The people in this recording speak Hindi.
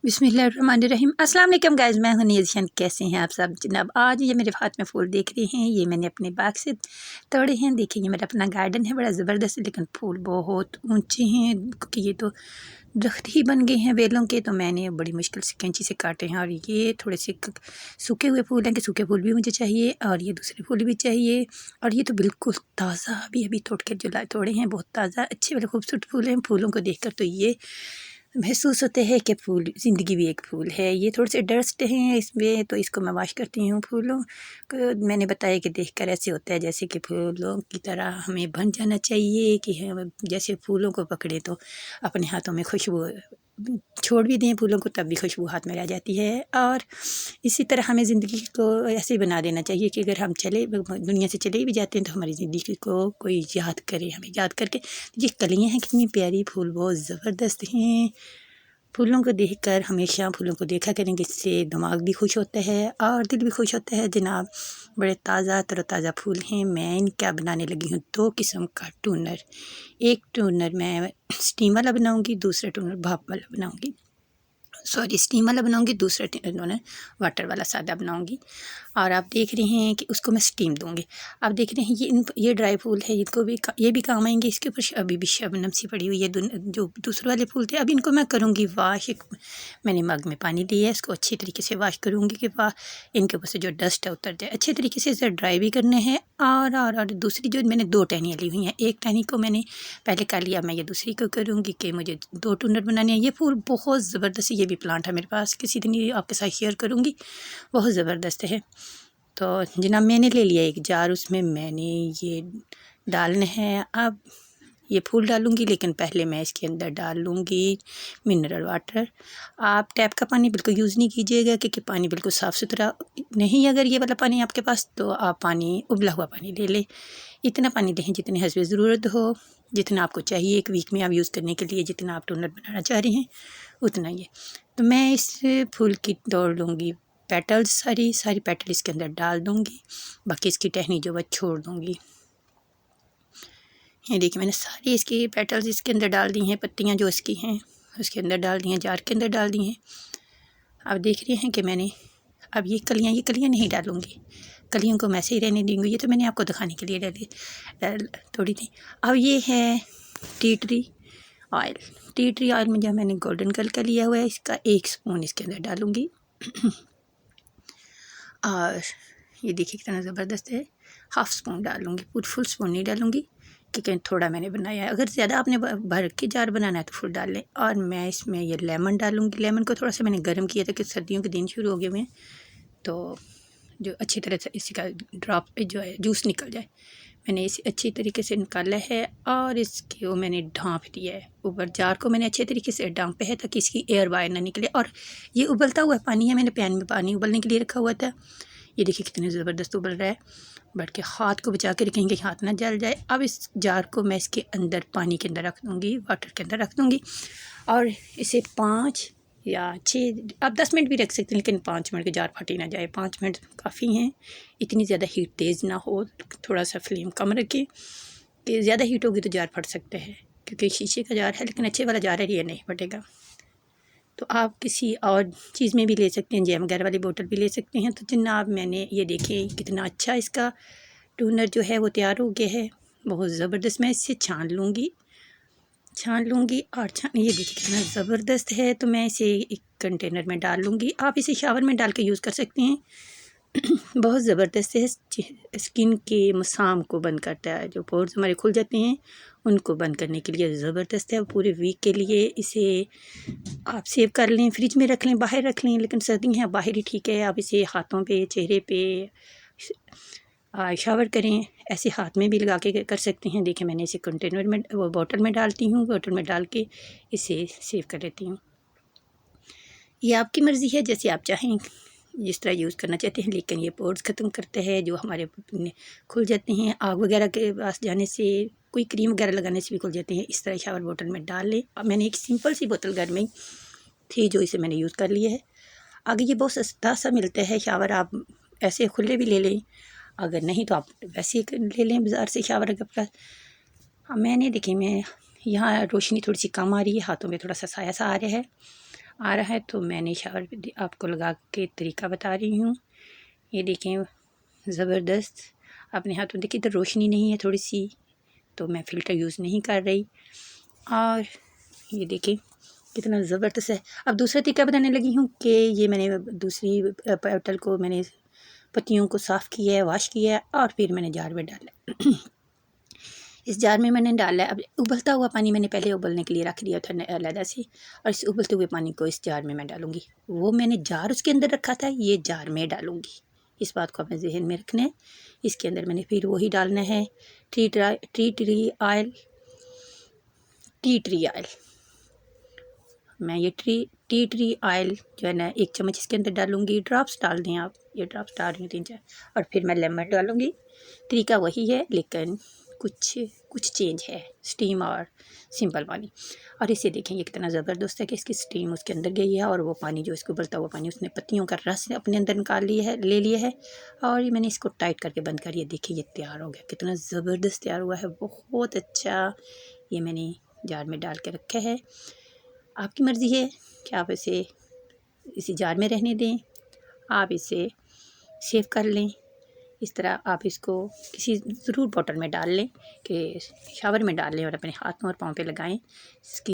बिस्मिल्लाहिर्रहमानिर्रहीम। अस्सलाम वालेकुम गाइस, मैं हूं ज़ीशान। कैसे हैं आप सब जनाब। आज ये मेरे हाथ में फूल देख रहे हैं, ये मैंने अपने बाग से तोड़े हैं। देखिए ये मेरा अपना गार्डन है, बड़ा ज़बरदस्त है, लेकिन फूल बहुत ऊंचे हैं क्योंकि ये तो दरख्त ही बन गए हैं बेलों के। तो मैंने बड़ी मुश्किल से कैंची से काटे हैं। और ये थोड़े से सूखे हुए फूल हैं कि सूखे फूल भी मुझे चाहिए और ये दूसरे फूल भी चाहिए। और ये तो बिल्कुल ताज़ा अभी अभी तोड़ के जो तोड़े हैं, बहुत ताज़ा अच्छे वाले खूबसूरत फूल हैं। फूलों को देख कर तो ये महसूस होते हैं कि फूल ज़िंदगी भी एक फूल है। ये थोड़े से डस्ट हैं इसमें, तो इसको मैं वॉश करती हूँ। फूलों को मैंने बताया कि देखकर ऐसे होता है जैसे कि फूलों की तरह हमें बन जाना चाहिए कि हम जैसे फूलों को पकड़े तो अपने हाथों में खुशबू छोड़ भी दें फूलों को, तब भी खुशबू हाथ में रह जाती है। और इसी तरह हमें ज़िंदगी को ऐसे ही बना देना चाहिए कि अगर हम चले दुनिया से चले भी जाते हैं तो हमारी ज़िंदगी को कोई याद करे, हमें याद करके। ये कलियाँ हैं कितनी प्यारी, फूल बहुत ज़बरदस्त हैं। फूलों को देखकर हमेशा फूलों को देखा करेंगे, इससे दिमाग भी खुश होता है और दिल भी खुश होता है जनाब। बड़े ताज़ा तरोताज़ा फूल हैं। मैं इनका बनाने लगी हूँ 2 किस्म का टूनर। एक टूनर मैं स्टीम वाला बनाऊँगी, दूसरा टूनर भाप वाला बनाऊँगी। स्टीम वाला बनाऊँगी, दूसरा टूनर वाटर वाला सादा बनाऊँगी। और आप देख रहे हैं कि उसको मैं स्टीम दूँगी। आप देख रहे हैं ये ड्राई फूल है, इनको भी ये भी काम आएंगे। इसके ऊपर अभी भी शबनम सी पड़ी हुई है। जो दूसरे वाले फूल थे, अब इनको मैं करूँगी वाश। मैंने मग में पानी लिया है, इसको अच्छी तरीके से वाश करूँगी कि इनके ऊपर से जो डस्ट है उतर जाए। अच्छे तरीके से इसे ड्राई भी करने हैं। और दूसरी जो मैंने 2 टहनियाँ ली हुई हैं, एक टहनी को मैंने पहले कर लिया, मैं ये दूसरी को करूँगी कि मुझे 2 टूनर बनाने हैं। ये फूल बहुत ज़बरदस्त है, ये भी प्लांट है मेरे पास, किसी दिन ये आपके साथ शेयर करूँगी, बहुत ज़बरदस्त है। तो जनाब मैंने ले लिया एक जार, उसमें मैंने ये डालना है। अब ये फूल डालूँगी, लेकिन पहले मैं इसके अंदर डाल लूँगी मिनरल वाटर। आप टैप का पानी बिल्कुल यूज़ नहीं कीजिएगा क्योंकि पानी बिल्कुल साफ़ सुथरा नहीं। अगर ये वाला पानी आपके पास, तो आप पानी उबला हुआ पानी ले लें। इतना पानी लें जितनी हस्बे ज़रूरत हो, जितना आपको चाहिए एक वीक में आप यूज़ करने के लिए, जितना आप टोनर बनाना चाह रहे हैं उतना ये। तो मैं इस फूल की तोड़ लूँगी पेटल्स, सारी पेटल इसके अंदर डाल दूँगी, बाकी इसकी टहनी जो वह छोड़ दूँगी। ये देखिए मैंने सारी इसकी पेटल्स इसके अंदर डाल दी हैं, पत्तियाँ जो इसकी हैं उसके अंदर डाल दी हैं, जार के अंदर डाल दी हैं। आप देख रहे हैं कि मैंने अब ये कलियाँ नहीं डालूँगी, कलियों को मैं ऐसे ही रहने दूँगी। ये तो मैंने आपको दिखाने के लिए तोड़ी थी। अब ये है टी ट्री ऑयल में जो मैंने गोल्डन कलर का लिया हुआ है, इसका 1 स्पून इसके अंदर डालूँगी। और ये देखिए कितना ज़बरदस्त है। हाफ़ स्पून डालूँगी, पूरी फुल स्पून नहीं डालूँगी क्योंकि थोड़ा मैंने बनाया है। अगर ज़्यादा आपने भर के जार बनाना है तो फुल डाल लें। और मैं इसमें ये लेमन डालूँगी। लेमन को थोड़ा सा मैंने गर्म किया था कि सर्दियों के दिन शुरू हो गए हुए हैं, तो जो अच्छी तरह से इसका ड्रॉप जो है जूस निकल जाए, मैंने इसे अच्छी तरीके से निकाला है। और इसके वो मैंने ढाँप दिया है ऊपर, जार को मैंने अच्छे तरीके से ढाँपे है ताकि इसकी एयर बाहर ना निकले। और ये उबलता हुआ पानी है, मैंने पैन में पानी उबलने के लिए रखा हुआ था। ये देखिए कितने ज़बरदस्त उबल रहा है। बैठ के हाथ को बचा के रखेंगे, हाथ ना जल जाए। अब इस जार को मैं इसके अंदर पानी के अंदर रख दूँगी, वाटर के अंदर रख दूँगी। और इसे 5 या 6 आप 10 मिनट भी रख सकते हैं, लेकिन 5 मिनट के जार फटी ना जाए। 5 मिनट काफ़ी हैं, इतनी ज़्यादा हीट तेज़ ना हो, थोड़ा सा फ्लेम कम रखें कि ज़्यादा हीट होगी तो जार फट सकता है, क्योंकि शीशे का जार है लेकिन अच्छे वाला जार है, ये नहीं फटेगा। तो आप किसी और चीज़ में भी ले सकते हैं, जैम वगैरह वाली बोतल भी ले सकते हैं। तो जनाब मैंने ये देखें कितना अच्छा इसका टूनर जो है वो तैयार हो गया है, बहुत ज़बरदस्त। मैं इसे छान लूँगी और ये देखिए कितना ज़बरदस्त है। तो मैं इसे एक कंटेनर में डाल लूँगी। आप इसे शावर में डाल के यूज़ कर सकते हैं। बहुत ज़बरदस्त है, स्किन के मसाम को बंद करता है, जो पोर्स हमारे खुल जाते हैं उनको बंद करने के लिए ज़बरदस्त है। पूरे वीक के लिए इसे आप सेव कर लें, फ्रिज में रख लें, बाहर रख लें, लेकिन सर्दी है बाहर ही ठीक है। आप इसे हाथों पे, चेहरे पे शावर करें, ऐसे हाथ में भी लगा के कर सकते हैं। देखिए मैंने इसे कंटेनर में वो बॉटल में डालती हूँ, बॉटल में डाल के इसे सेव कर लेती हूँ। ये आपकी मर्ज़ी है, जैसे आप चाहें जिस तरह यूज़ करना चाहते हैं, लेकिन ये पोर्स ख़त्म करता है जो हमारे खुल जाते हैं। आग वगैरह के पास जाने से, कोई क्रीम वगैरह लगाने से भी खुल जाते हैं। इस तरह शावर बोतल में डाल लें। अब मैंने एक सिंपल सी बोतल घर में थी जो इसे मैंने यूज़ कर लिया है। आगे ये बहुत सस्ता सा मिलता है शावर, आप ऐसे खुले भी ले लें, अगर नहीं तो आप वैसे ही ले लें बाज़ार से शावर अगर आपके पास। मैंने देखिए मैं यहाँ रोशनी थोड़ी सी कम आ रही है, हाथों में थोड़ा सा साया सा आ रहा है। आ रहा है। तो मैंने शावर आपको लगा के तरीका बता रही हूँ। ये देखें ज़बरदस्त। अपने हाथों देखिए इधर रोशनी नहीं है थोड़ी सी, तो मैं फ़िल्टर यूज़ नहीं कर रही। और ये देखें कितना ज़बरदस्त है। अब दूसरा तरीका बताने लगी हूँ कि ये मैंने दूसरी पेटल को मैंने पत्तियों को साफ़ किया है, वॉश किया है और फिर मैंने जार में डाला। इस जार में मैंने डाला है। अब उबलता हुआ पानी मैंने पहले उबलने के लिए रख दिया था अलग से, और इस उबलते हुए पानी को इस जार में मैं डालूँगी। वो मैंने जार उसके अंदर रखा था, ये जार में डालूँगी। इस बात को अपने जहन में रखना है। इसके अंदर मैंने फिर वही डालना है टी ट्री ऑयल। मैं ये टी ट्री ऑयल जो है ना 1 चम्मच इसके अंदर डालूँगी। ड्रॉप्स डाल दें आप, ये ड्रॉप्स डाल रही हूँ 3-4। और फिर मैं लेमन डालूँगी। तरीका वही है लेकिन कुछ चेंज है, स्टीम और सिंपल पानी। और इसे देखें ये कितना ज़बरदस्त है कि इसकी स्टीम उसके अंदर गई है, और वो पानी जो इसको उबलता हुआ पानी उसने पत्तियों का रस अपने अंदर निकाल लिया है, ले लिया है। और ये मैंने इसको टाइट करके बंद कर, ये देखिए ये तैयार हो गया, कितना ज़बरदस्त तैयार हुआ है, बहुत अच्छा। ये मैंने जार में डाल के रखा है। आपकी मर्ज़ी है कि आप इसे इसी जार में रहने दें, आप इसे सेव कर लें। इस तरह आप इसको किसी ज़रूर बॉटल में डाल लें कि शावर में डाल लें और अपने हाथों और पाँव पे लगाएं। इसकी